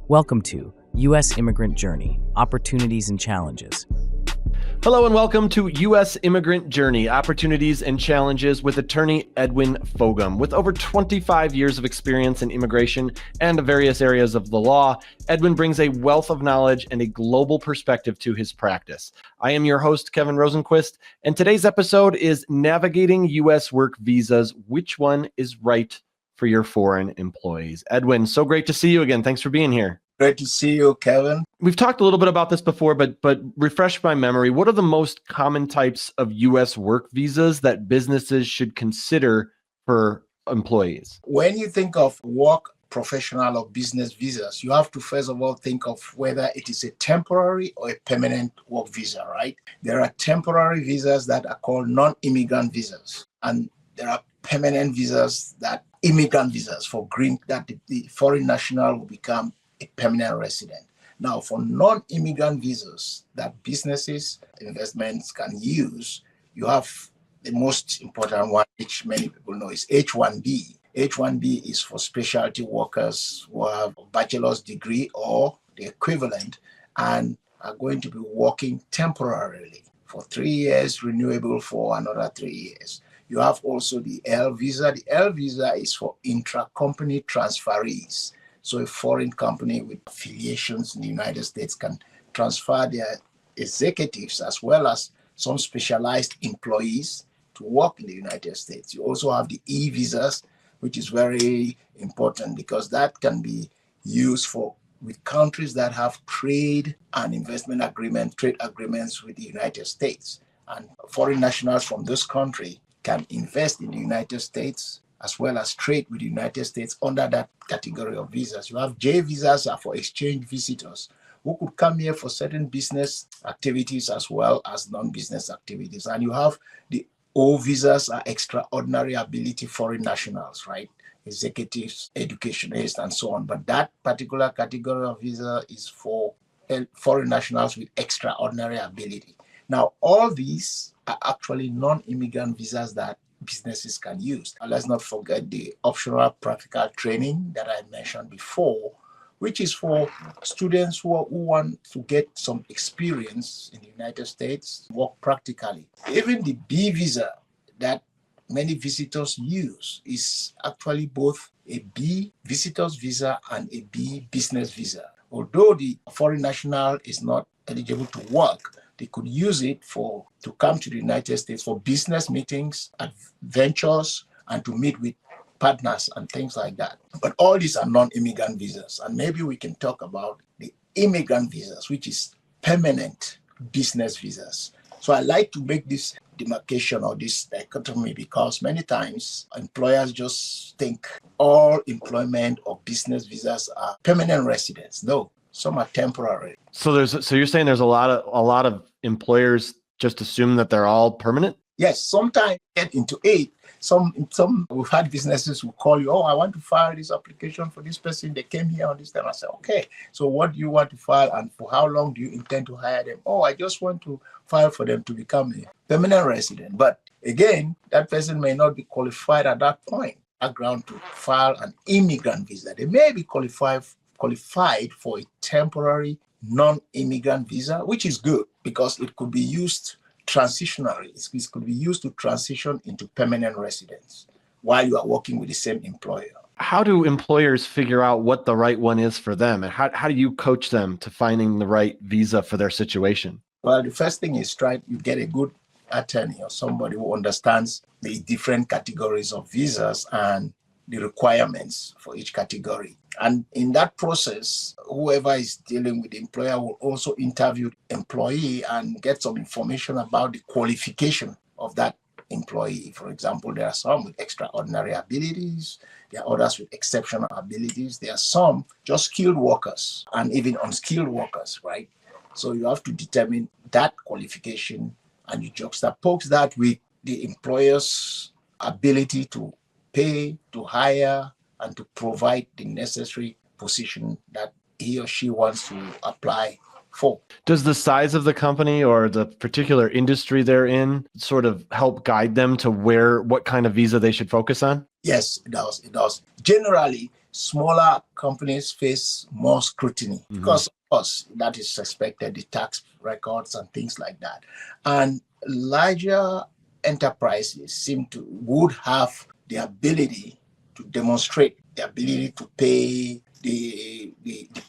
Welcome to US Immigrant Journey, Opportunities and Challenges. Hello and welcome to US Immigrant Journey, Opportunities and Challenges with Attorney Edwin Fogam. With over 25 years of experience in immigration and various areas of the law, Edwin brings a wealth of knowledge and a global perspective to his practice. I am your host, Kevin Rosenquist, and today's episode is Navigating US Work Visas. Which one is right for your foreign employees? Edwin, so great to see you again. Thanks for being here. Great to see you, Kevin. We've talked a little bit about this before, but refresh my memory. What are the most common types of U.S. work visas that businesses should consider for employees? When you think of work, professional, or business visas, you have to first of all think of whether it is a temporary or a permanent work visa, right? There are temporary visas that are called non-immigrant visas, and there are permanent visas that immigrant visas for green, that the foreign national will become a permanent resident. Now, for non-immigrant visas that businesses, investments can use, you have the most important one, which many people know, is H-1B. H-1B is for specialty workers who have a bachelor's degree or the equivalent and are going to be working temporarily for 3 years, renewable for another 3 years. You have also the L visa. The L visa is for intra-company transferees. So a foreign company with affiliations in the United States can transfer their executives as well as some specialized employees to work in the United States. You also have the E visas, which is very important because that can be used with countries that have trade and investment trade agreements with the United States. And foreign nationals from this country can invest in the United States as well as trade with the United States under that category of visas. You have J visas are for exchange visitors who could come here for certain business activities as well as non-business activities. And you have the O visas are extraordinary ability foreign nationals, right? Executives, educationists, and so on. But that particular category of visa is for foreign nationals with extraordinary ability. Now, all these are actually non-immigrant visas that businesses can use. And let's not forget the optional practical training that I mentioned before, which is for students who want to get some experience in the United States, work practically. Even the B visa that many visitors use is actually both a B visitor's visa and a B business visa. Although the foreign national is not eligible to work, they could use it to come to the United States for business meetings, adventures, and to meet with partners and things like that. But all these are non-immigrant visas. And maybe we can talk about the immigrant visas, which is permanent business visas. So I like to make this demarcation or this dichotomy because many times employers just think all employment or business visas are permanent residents. No. Some are temporary. So you're saying there's a lot of employers just assume that they're all permanent? Yes, sometimes get into it. Some we've had businesses who call you, I want to file this application for this person. They came here on this time. I said, okay, so what do you want to file and for how long do you intend to hire them? I just want to file for them to become a permanent resident. But again, that person may not be qualified at that point, background to file an immigrant visa. They may be qualified for a temporary non-immigrant visa, which is good because it could be used transitionally. It could be used to transition into permanent residence while you are working with the same employer. How do employers figure out what the right one is for them? And how do you coach them to finding the right visa for their situation? Well, the first thing is you get a good attorney or somebody who understands the different categories of visas and the requirements for each category. And in that process, whoever is dealing with the employer will also interview the employee and get some information about the qualification of that employee. For example, there are some with extraordinary abilities. There are others with exceptional abilities. There are some just skilled workers and even unskilled workers, right? So you have to determine that qualification and you juxtapose that with the employer's ability to pay, to hire, and to provide the necessary position that he or she wants to apply for. Does the size of the company or the particular industry they're in sort of help guide them to what kind of visa they should focus on? Yes, it does. Generally, smaller companies face more scrutiny because, of course, that is expected, the tax records and things like that. And larger enterprises would have the ability to demonstrate the ability to pay the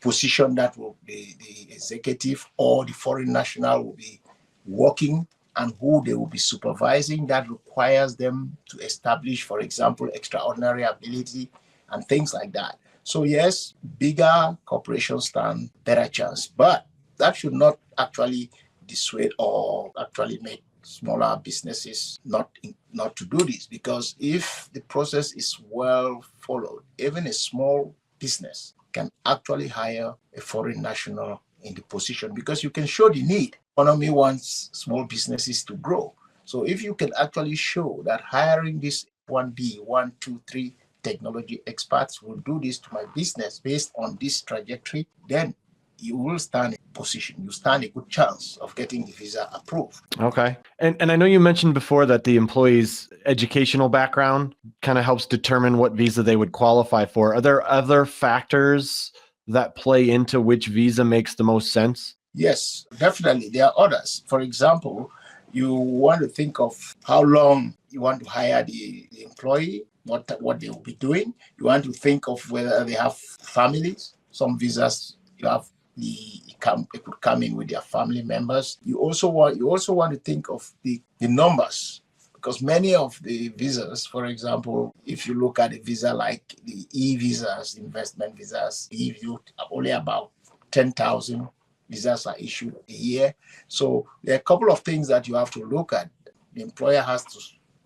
position that will be the executive or the foreign national will be working and who they will be supervising. That requires them to establish, for example, extraordinary ability and things like that. So yes, bigger corporations stand better chance, but that should not actually dissuade or actually make smaller businesses not to do this, because if the process is well followed, even a small business can actually hire a foreign national in the position because you can show the need. Economy wants small businesses to grow. So if you can actually show that hiring this 1B, 1, 2, 3 technology experts will do this to my business based on this trajectory, then you will stand in position. You stand a good chance of getting the visa approved. Okay. And I know you mentioned before that the employee's educational background kind of helps determine what visa they would qualify for. Are there other factors that play into which visa makes the most sense? Yes, definitely. There are others. For example, you want to think of how long you want to hire the employee, what they will be doing. You want to think of whether they have families. Some visas you have they could come in with their family members. You also want to think of the numbers, because many of the visas, for example, if you look at a visa like the e-visas, investment visas, only about 10,000 visas are issued a year. So there are a couple of things that you have to look at. The employer has to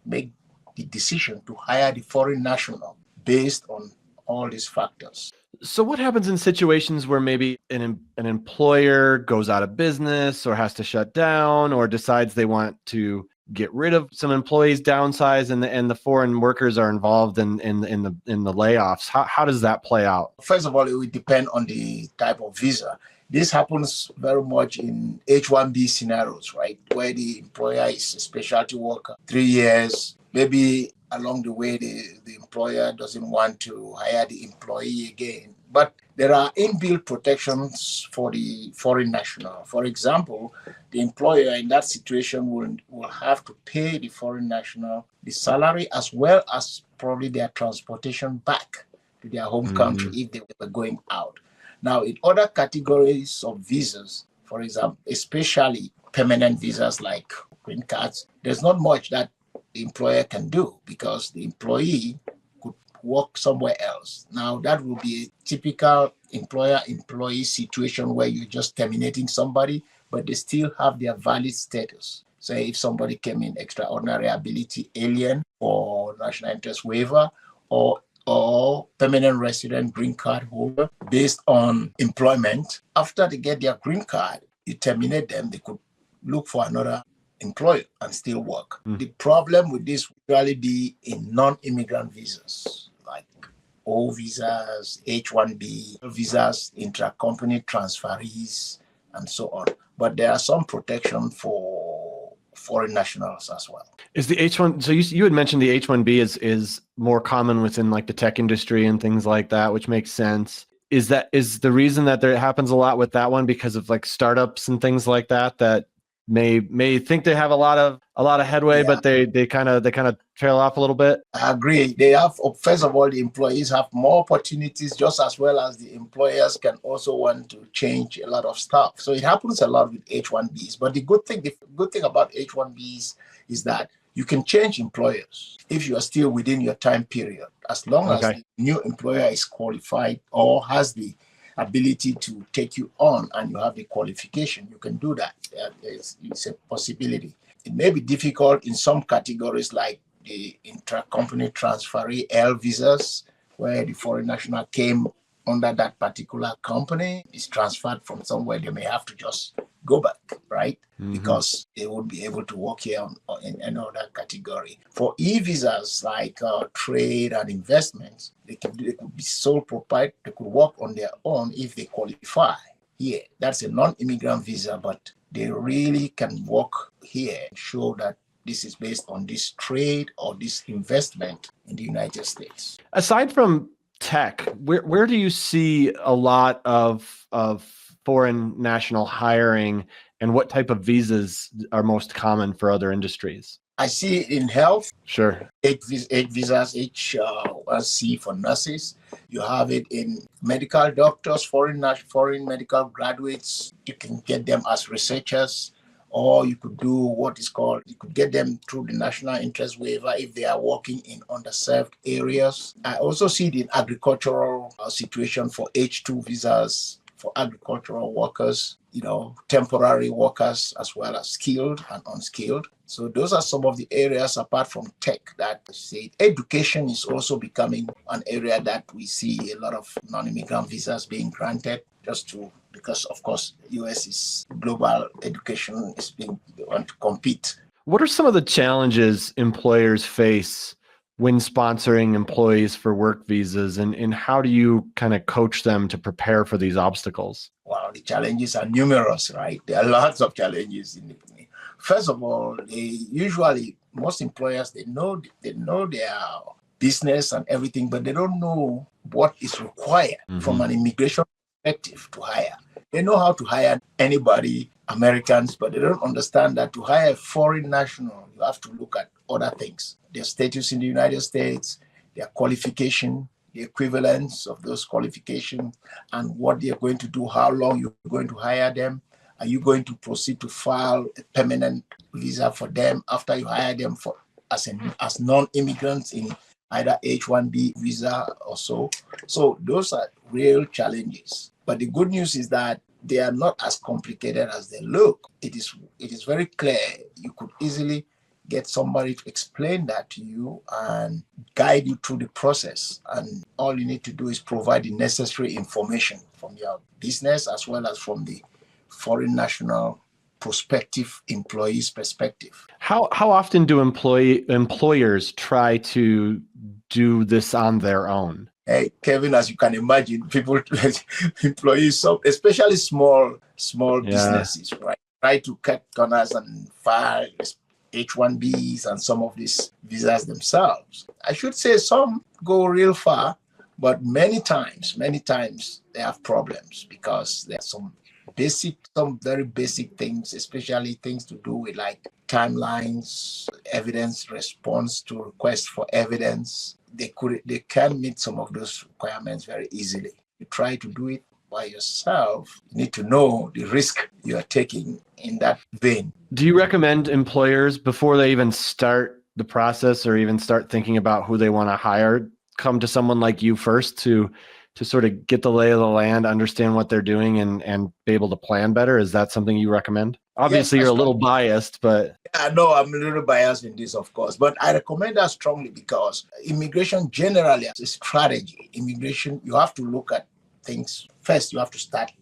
make the decision to hire the foreign national based on all these factors. So what happens in situations where maybe an employer goes out of business or has to shut down or decides they want to get rid of some employees, downsize, and the foreign workers are involved in the layoffs? How does that play out? First of all, it will depend on the type of visa. This happens very much in H-1B scenarios, right? Where the employer is a specialty worker, 3 years, maybe along the way, the employer doesn't want to hire the employee again. But there are inbuilt protections for the foreign national. For example, the employer in that situation will have to pay the foreign national the salary as well as probably their transportation back to their home country if they were going out. Now, in other categories of visas, for example, especially permanent visas like green cards, there's not much that the employer can do because the employee could work somewhere else. Now, that will be a typical employer-employee situation where you're just terminating somebody, but they still have their valid status. Say if somebody came in extraordinary ability, alien, or national interest waiver, or permanent resident green card holder based on employment, after they get their green card, you terminate them, they could look for another employer and still work. The problem with this will really be in non-immigrant visas, like O visas, H-1B visas, intra-company transferees, and so on. But there are some protection for foreign nationals as well. Is the H-1, so you had mentioned the H-1B is more common within like the tech industry and things like that, which makes sense. Is the reason that there happens a lot with that one because of like startups and things like that may think they have a lot of headway, but they kind of trail off a little bit? I agree. They have, first of all, the employees have more opportunities, just as well as the employers can also want to change a lot of stuff. So it happens a lot with H-1Bs. But the good thing about H-1Bs is that you can change employers if you are still within your time period, as long as the new employer is qualified or has the ability to take you on and you have the qualification. You can do that. It's a possibility. It may be difficult in some categories like the intra-company transferee L visas, where the foreign national came under that particular company, is transferred from somewhere, they may have to just go back, right? Because they won't be able to work here in another category. For e-visas like trade and investments, they could be sole proprietor, they could work on their own if they qualify here. That's a non-immigrant visa, but they really can work here and show that this is based on this trade or this investment in the United States. Aside from tech, where do you see a lot of foreign national hiring, and what type of visas are most common for other industries? I see it in health. Sure. Eight visas, H1C for nurses. You have it in medical doctors, foreign medical graduates. You can get them as researchers, or you could do what is called, you could get them through the national interest waiver if they are working in underserved areas. I also see it in agricultural situation for H2 visas for agricultural workers, temporary workers, as well as skilled and unskilled. So those are some of the areas apart from tech that I say. Education is also becoming an area that we see a lot of non-immigrant visas being granted because of course, US is global education is being want to compete. What are some of the challenges employers face when sponsoring employees for work visas, and how do you kind of coach them to prepare for these obstacles? Well, the challenges are numerous, right? There are lots of challenges. First of all, most employers, they know their business and everything, but they don't know what is required from an immigration perspective to hire. They know how to hire anybody, Americans, but they don't understand that to hire a foreign national, you have to look at other things. Their status in the United States, their qualification, the equivalence of those qualifications, and what they're going to do, how long you're going to hire them. Are you going to proceed to file a permanent visa for them after you hire them as non-immigrants in either H-1B visa or so? So those are real challenges. But the good news is that they are not as complicated as they look. It is very clear. You could easily get somebody to explain that to you and guide you through the process. And all you need to do is provide the necessary information from your business as well as from the foreign national prospective employee's perspective. How often do employers try to do this on their own? Hey, Kevin, as you can imagine, employees, especially small businesses, right, try to cut corners and file H-1Bs and some of these visas themselves. I should say some go real far, but many times they have problems because there are some very basic things, especially things to do with like timelines, evidence response to requests for evidence. They can meet some of those requirements very easily. You try to do it by yourself, you need to know the risk you are taking in that vein. Do you recommend employers, before they even start the process or even start thinking about who they want to hire, come to someone like you first to sort of get the lay of the land, understand what they're doing, and be able to plan better? Is that something you recommend? Obviously, yes, you're a little biased, but... I know I'm a little biased in this, of course, but I recommend that strongly because immigration generally is a strategy. Immigration, you have to look at things. First, you have to start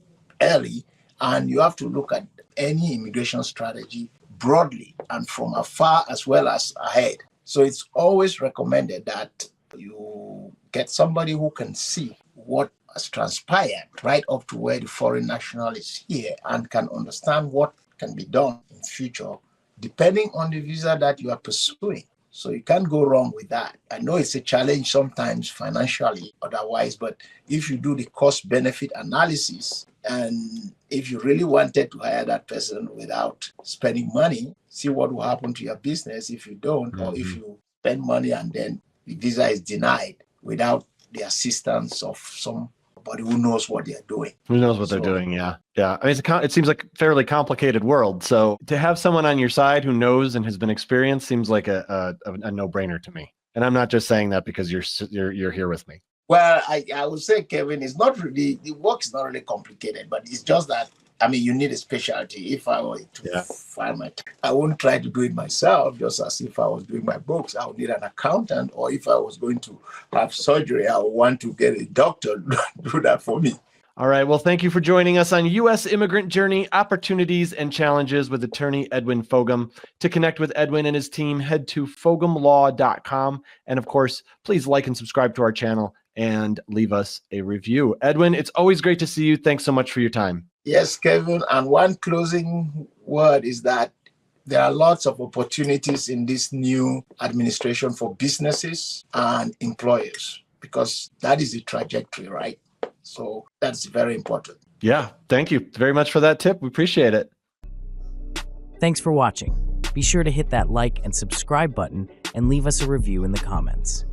early, and you have to look at any immigration strategy broadly and from afar as well as ahead. So it's always recommended that you get somebody who can see what has transpired right up to where the foreign national is here and can understand what can be done in future depending on the visa that you are pursuing. So you can't go wrong with that. I know it's a challenge sometimes financially otherwise, but if you do the cost-benefit analysis, and if you really wanted to hire that person without spending money, see what will happen to your business if you don't, or if you spend money and then the visa is denied without the assistance of somebody who knows what they're doing. Who knows what they're doing, yeah. Yeah, I mean, it seems like a fairly complicated world. So to have someone on your side who knows and has been experienced seems like a no-brainer to me. And I'm not just saying that because you're here with me. Well, I would say, Kevin, it's not really, the work is not really complicated, but it's just that, I mean, you need a specialty. If I were to file I wouldn't try to do it myself, just as if I was doing my books. I would need an accountant, or if I was going to have surgery, I would want to get a doctor to do that for me. All right. Well, thank you for joining us on US Immigrant Journey, Opportunities and Challenges with Attorney Edwin Fogam. To connect with Edwin and his team, head to fogamlaw.com. And of course, please like and subscribe to our channel and leave us a review. Edwin, it's always great to see you. Thanks so much for your time. Yes, Kevin. And one closing word is that there are lots of opportunities in this new administration for businesses and employers. because that is the trajectory, right? So that's very important. Yeah, thank you very much for that tip. We appreciate it. Thanks for watching. Be sure to hit that like and subscribe button and leave us a review in the comments.